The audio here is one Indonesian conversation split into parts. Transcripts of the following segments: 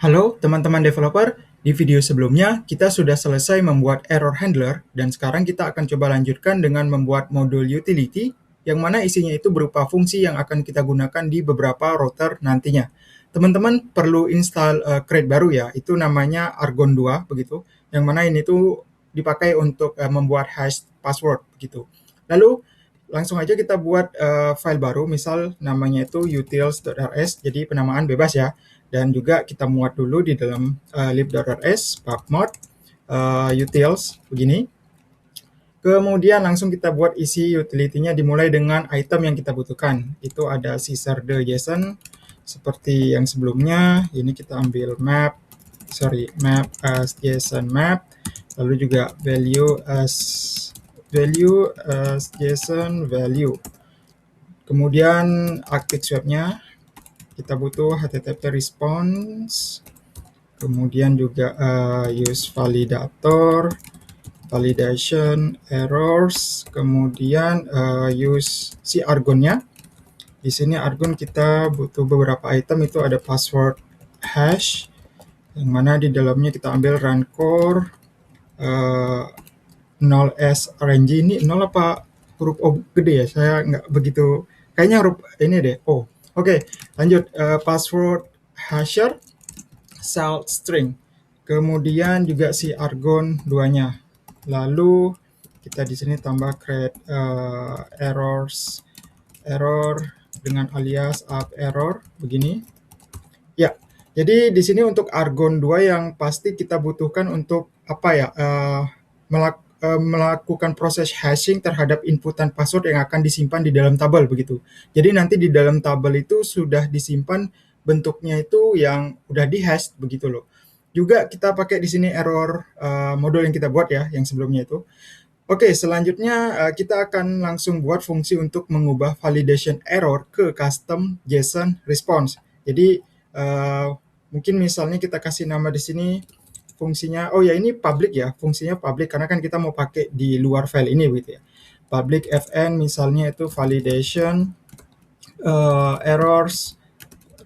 Halo teman-teman developer, di video sebelumnya kita sudah selesai membuat error handler dan sekarang kita akan coba lanjutkan dengan membuat modul utility yang mana isinya itu berupa fungsi yang akan kita gunakan di beberapa router nantinya. Teman-teman perlu install crate baru ya, itu namanya Argon 2 begitu, yang mana ini tuh dipakai untuk membuat hash password begitu. Lalu langsung aja kita buat file baru, misal namanya itu utils.rs, jadi penamaan bebas ya. Dan juga kita muat dulu di dalam lib.rs pubmod utils begini. Kemudian langsung kita buat isi utility-nya dimulai dengan item yang kita butuhkan. Itu ada caesar.json seperti yang sebelumnya. Ini kita ambil map as json map, lalu juga value as json value. Kemudian article webnya kita butuh HTTP response, kemudian juga use validator, validation errors, kemudian use si argonnya. Di sini argon kita butuh beberapa item, itu ada password hash, yang mana di dalamnya kita ambil run core 0s rng. Ini 0 apa huruf O gede ya? Saya nggak begitu, kayaknya huruf ini deh, O. Oke, lanjut. Password hasher salt string, kemudian juga si argon 2-nya. Lalu kita di sini tambah create error dengan alias up error begini. Ya, jadi di sini untuk argon 2 yang pasti kita butuhkan untuk apa ya? Melakukan proses hashing terhadap inputan password yang akan disimpan di dalam tabel begitu. Jadi nanti di dalam tabel itu sudah disimpan bentuknya itu yang udah dihash begitu loh. Juga kita pakai di sini error modul yang kita buat ya, yang sebelumnya itu. Oke, selanjutnya kita akan langsung buat fungsi untuk mengubah validation error ke custom JSON response. Jadi mungkin misalnya kita kasih nama di sini fungsinya, oh ya ini public ya, fungsinya public karena kan kita mau pakai di luar file ini gitu ya. Public fn misalnya itu validation errors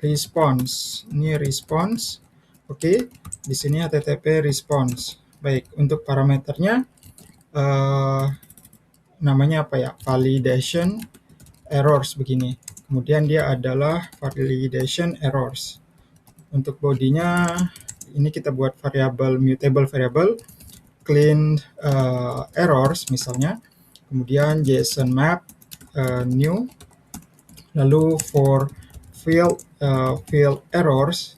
response. Ini response. Oke, di sini http response. Baik, untuk parameternya namanya apa ya? Validation errors begini. Kemudian dia adalah validation errors. Untuk bodinya ini kita buat variabel mutable variable clean errors misalnya, kemudian JSON map new, lalu for field errors,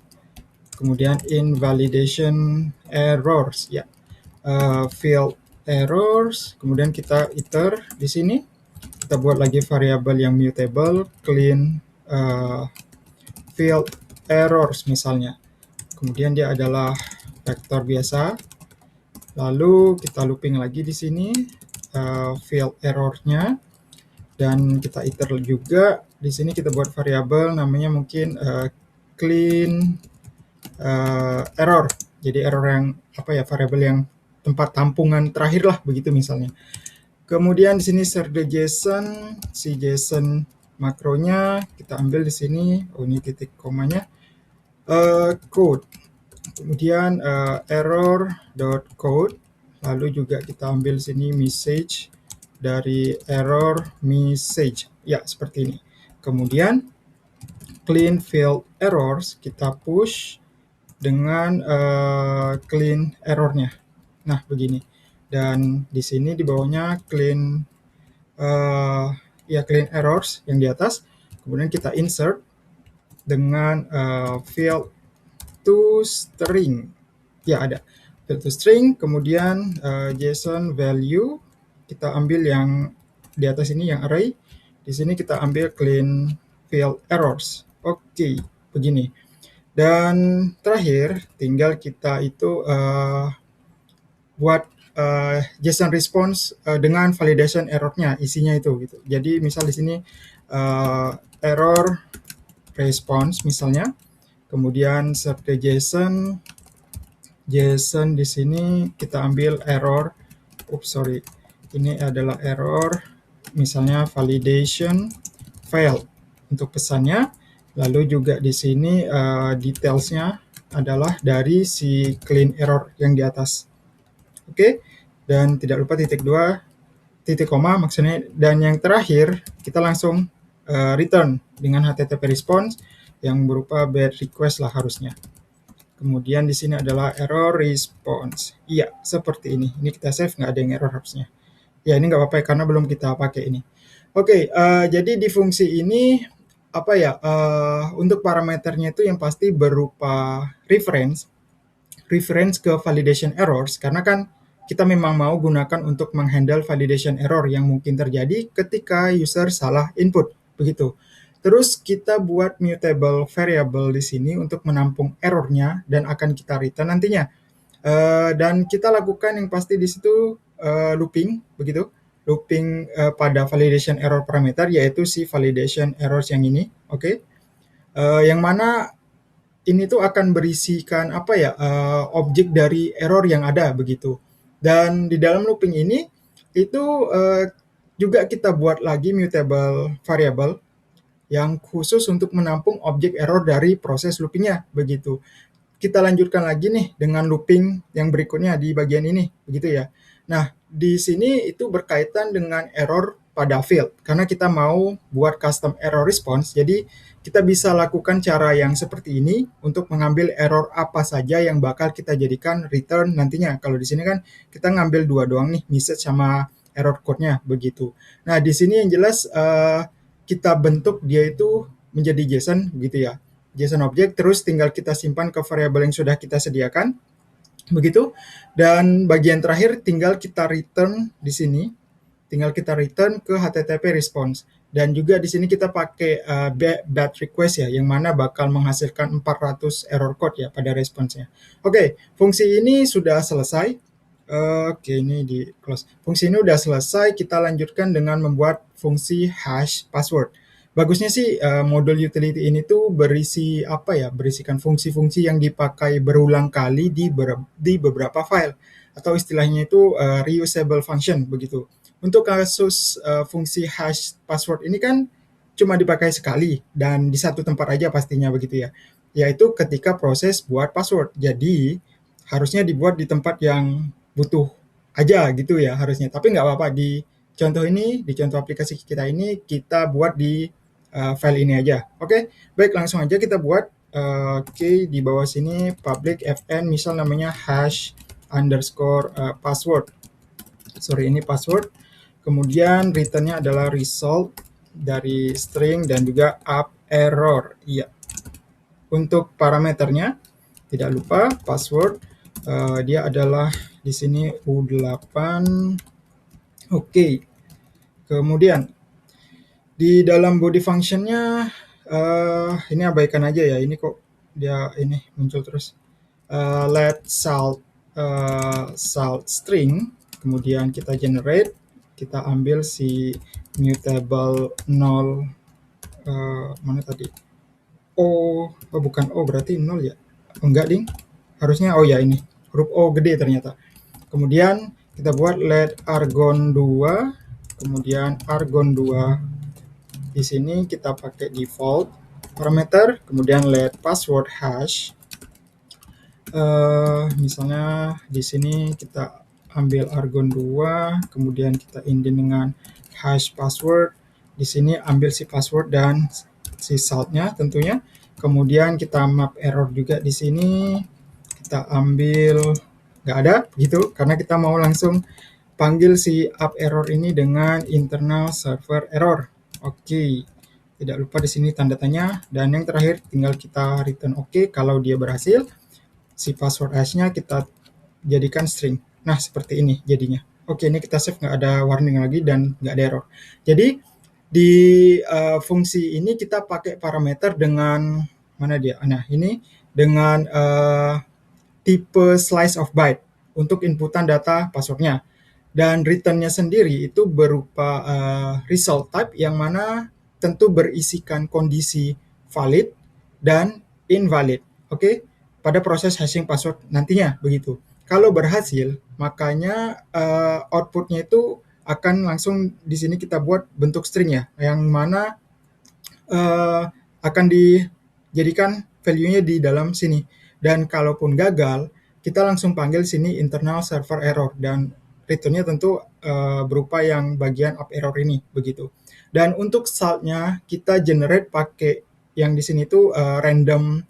kemudian invalidation errors ya, field errors, kemudian kita iter di sini, kita buat lagi variabel yang mutable clean field errors misalnya. Kemudian dia adalah vektor biasa. Lalu kita looping lagi di sini field error-nya, dan kita iter juga. Di sini kita buat variabel namanya mungkin clean error. Jadi error yang apa ya, variabel yang tempat tampungan terakhir lah begitu misalnya. Kemudian di sini ser.json, si JSON makronya kita ambil di sini. Oh, ini titik komanya. Code, kemudian error.code, lalu juga kita ambil sini message dari error message ya, seperti ini. Kemudian clean field errors kita push dengan clean errornya. Nah begini, dan di sini di bawahnya clean clean errors yang di atas. Kemudian kita insert dengan field to string. Ya, ada field to string, kemudian JSON value kita ambil yang di atas ini yang array. Di sini kita ambil clean field errors. Oke, begini. Dan terakhir tinggal kita itu buat JSON response dengan validation errornya, isinya itu gitu. Jadi misal di sini error response misalnya, kemudian serta JSON di sini kita ambil error, ini adalah error misalnya validation failed untuk pesannya. Lalu juga di sini detailsnya adalah dari si clean error yang di atas. Oke, dan tidak lupa titik 2, titik koma maksudnya. Dan yang terakhir, kita langsung return dengan HTTP response yang berupa bad request lah harusnya. Kemudian di sini adalah error response. Iya, seperti ini. Ini kita save, nggak ada yang error harusnya. Ya, ini nggak apa-apa ya, karena belum kita pakai ini. Oke, jadi di fungsi ini, apa ya, untuk parameternya itu yang pasti berupa reference ke validation errors, karena kan kita memang mau gunakan untuk menghandle validation error yang mungkin terjadi ketika user salah input, begitu. Terus kita buat mutable variable di sini untuk menampung errornya dan akan kita return nantinya. Dan kita lakukan yang pasti di situ looping, begitu. Looping pada validation error parameter, yaitu si validation errors yang ini, oke. Yang mana ini tuh akan berisikan apa ya, objek dari error yang ada, begitu. Dan di dalam looping ini itu juga kita buat lagi mutable variable yang khusus untuk menampung objek error dari proses loopingnya, begitu. Kita lanjutkan lagi nih dengan looping yang berikutnya di bagian ini, begitu ya. Nah, di sini itu berkaitan dengan error pada field, karena kita mau buat custom error response, jadi kita bisa lakukan cara yang seperti ini untuk mengambil error apa saja yang bakal kita jadikan return nantinya. Kalau di sini kan kita ngambil dua doang nih, message sama error code-nya, begitu. Nah, di sini yang jelas kita bentuk dia itu menjadi JSON, gitu ya. JSON object, terus tinggal kita simpan ke variabel yang sudah kita sediakan, begitu. Dan bagian terakhir tinggal kita return di sini, tinggal kita return ke HTTP response. Dan juga di sini kita pakai bad request ya, yang mana bakal menghasilkan 400 error code ya pada response-nya. Oke, fungsi ini sudah selesai. Oke, ini di close. Fungsi ini udah selesai, kita lanjutkan dengan membuat fungsi hash password. Bagusnya sih modul utility ini tuh berisi apa ya, berisikan fungsi-fungsi yang dipakai berulang kali di beberapa file, atau istilahnya itu reusable function, begitu. Untuk kasus fungsi hash password ini kan cuma dipakai sekali dan di satu tempat aja pastinya, begitu ya, yaitu ketika proses buat password. Jadi harusnya dibuat di tempat yang butuh aja gitu ya harusnya, tapi nggak apa-apa. Di contoh ini, di contoh aplikasi kita ini, kita buat di file ini aja. Oke, baik, langsung aja kita buat. Oke, di bawah sini public fn, misal namanya hash underscore password. Sorry, ini password. Kemudian returnnya adalah result dari string dan juga up error. Iya. Untuk parameternya tidak lupa password, dia adalah di sini U8. Oke. Kemudian di dalam body functionnya ini abaikan aja ya, ini kok dia ini muncul terus. Let salt string, kemudian kita generate, kita ambil si mutable 0, mana tadi, bukan O, berarti 0 ya, enggak ding, harusnya ya ini huruf O gede ternyata. Kemudian kita buat let argon 2, kemudian argon 2 di sini kita pakai default parameter, kemudian let password hash. Misalnya di sini kita ambil argon 2, kemudian kita indent dengan hash password. Di sini ambil si password dan si saltnya tentunya. Kemudian kita map error juga di sini. Kita ambil, nggak ada gitu, karena kita mau langsung panggil si up error ini dengan internal server error. Oke. Tidak lupa di sini tanda tanya, dan yang terakhir tinggal kita return oke kalau dia berhasil. Si password hash-nya kita jadikan string. Nah, seperti ini jadinya. Oke, ini kita save, nggak ada warning lagi dan nggak ada error. Jadi di fungsi ini kita pakai parameter dengan mana dia? Nah, ini dengan tipe slice of byte untuk inputan data passwordnya. Dan return-nya sendiri itu berupa result type yang mana tentu berisikan kondisi valid dan invalid. Oke, pada proses hashing password nantinya, begitu. Kalau berhasil, makanya outputnya itu akan langsung di sini kita buat bentuk string ya, yang mana akan dijadikan value-nya di dalam sini. Dan kalaupun gagal, kita langsung panggil sini internal server error dan return-nya tentu berupa yang bagian up error ini begitu. Dan untuk saltnya kita generate pakai yang di sini tuh random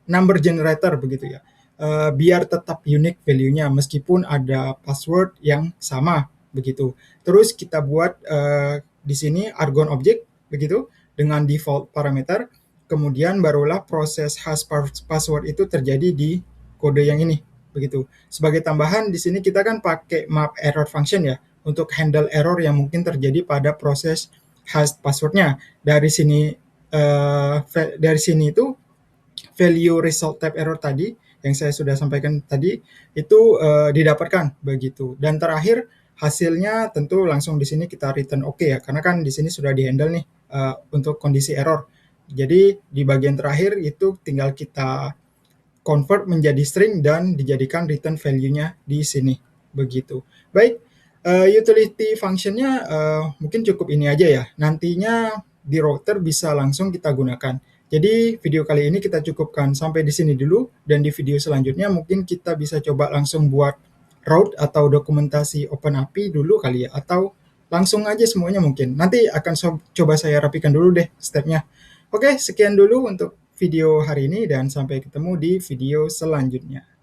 number generator begitu ya. Biar tetap unique value-nya meskipun ada password yang sama begitu. Terus kita buat di sini argon object begitu dengan default parameter. Kemudian barulah proses hash password itu terjadi di kode yang ini begitu. Sebagai tambahan di sini kita kan pakai map error function ya untuk handle error yang mungkin terjadi pada proses hash passwordnya. Dari sini itu value result type error tadi yang saya sudah sampaikan tadi itu didapatkan begitu. Dan terakhir hasilnya tentu langsung di sini kita return oke ya, karena kan di sini sudah di-handle nih untuk kondisi error. Jadi di bagian terakhir itu tinggal kita convert menjadi string dan dijadikan return value-nya di sini begitu. Baik, utility function-nya mungkin cukup ini aja ya. Nantinya di router bisa langsung kita gunakan. Jadi video kali ini kita cukupkan sampai di sini dulu, dan di video selanjutnya mungkin kita bisa coba langsung buat route atau dokumentasi OpenAPI dulu kali ya, atau langsung aja semuanya mungkin. Nanti akan coba saya rapikan dulu deh stepnya. Oke, sekian dulu untuk video hari ini dan sampai ketemu di video selanjutnya.